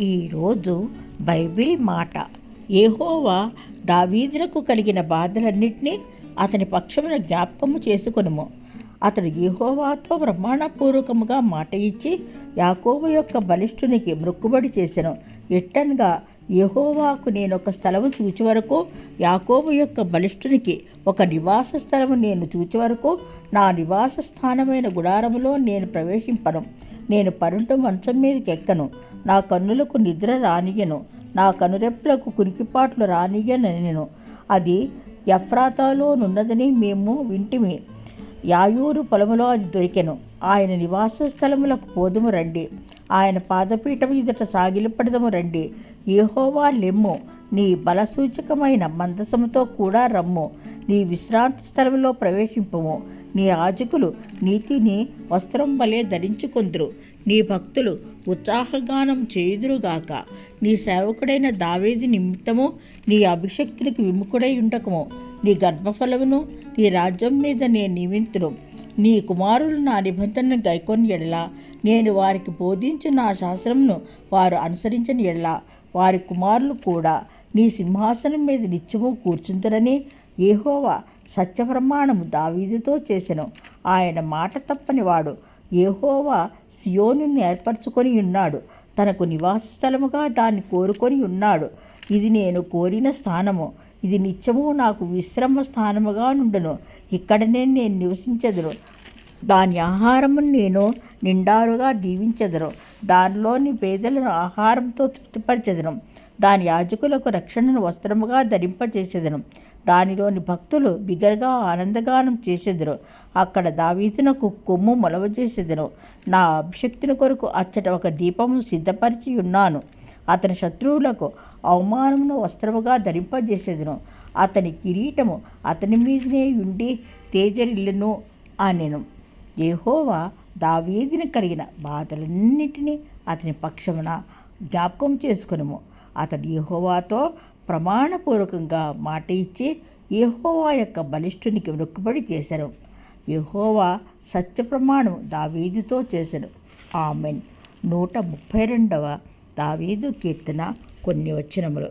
ఈరోజు బైబిల్ మాట, యెహోవా దావీదునకు కలిగిన బాధలన్నిటినీ అతని పక్షమున జ్ఞాపకము చేసుకొనుము. అతడు యెహోవాతో ప్రమాణపూర్వకముగా మాట ఇచ్చి యాకోబు యొక్క బలిష్ఠునికి మొక్కుబడి చేసెను. ఎట్టనగా యెహోవాకు నేనొక స్థలము చూచి వరకు, యాకోబు యొక్క బలిష్ఠునికి ఒక నివాస స్థలము నేను చూచి వరకు, నా నివాస స్థానమైన గుడారములో నేను ప్రవేశింపను. నేను పరుంట మంచం మీదకి ఎక్కను. నా కన్నులకు నిద్ర రానియను, నా కనురెప్పులకు కునికిపాట్లు రానియనెను. అది ఎఫ్రాతాలో నున్నదని మేము వింటిమి. యాయూరు పొలములో అది దొరికెను. ఆయన నివాస స్థలములకు పోదుము రండి, ఆయన పాదపీఠం ఎదుట సాగిలపడదము రండి. యెహోవా లెమ్ము, నీ బలసూచకమైన మందసముతో కూడా రమ్ము. నీ విశ్రాంతి స్థలంలో ప్రవేశింపము. నీ యాజకులు నీతిని వస్త్రం వలె ధరించుకొందురు. నీ భక్తులు ఉత్సాహగానం చేయుదురుగాక. నీ సేవకుడైన దావీదు నిమిత్తము నీ అభిషక్తునికి విముఖుడై ఉండకము. నీ గర్భఫలమును నీ రాజ్యం మీద నేను నియమింతును. నీ కుమారులు నా నిబంధనను గైకొని ఎడల, నేను వారికి బోధించు నా శాస్త్రమును వారు అనుసరించని ఎడల, వారి కుమారులు కూడా నీ సింహాసనం మీద నిత్యము కూర్చుంతురని యెహోవా సత్యప్రమాణము దావీదుతో చేసెను. ఆయన మాట తప్పనివాడు. యెహోవా సియోనును ఏర్పరచుకొని ఉన్నాడు, తనకు నివాస స్థలముగా దాన్ని కోరుకొని ఉన్నాడు. ఇది నేను కోరిన స్థానము, ఇది నిత్యము నాకు విశ్రమ స్థానముగా నుండును. ఇక్కడనే నేను నివసించెదను. దాని ఆహారమును నేను నిండారుగా దీవించెదను. దానిలోని పేదలను ఆహారంతో తృప్తిపరచెదను. దాని యాజకులకు రక్షణను వస్త్రముగా ధరింపచేసెదను. దానిలోని భక్తులు బిగ్గరగా ఆనందగానం చేసెదరు. అక్కడ దావీదునకు కొమ్ము మొలవజేసెదను. నా అభిషక్తుని కొరకు అచ్చట ఒక దీపము సిద్ధపరిచి ఉన్నాను. అతని శత్రువులకు అవమానమును వస్త్రముగా ధరింపజేసేదను. అతని కిరీటము అతని మీదనే ఉండి తేజరిల్లును అనెను. యెహోవా దావీదుని కలిగిన బాధలన్నిటినీ అతని పక్షమున జ్ఞాపకం చేసుకొనుము. అతడు యెహోవాతో ప్రమాణపూర్వకంగా మాట ఇచ్చి యెహోవా యొక్క బలిష్ఠునికి మొక్కుబడి చేశాను. యెహోవా సత్యప్రమాణం దావీదుతో చేసెను. ఆమెన్. 132వ దావీదు కీర్తన కొన్ని వచనములు.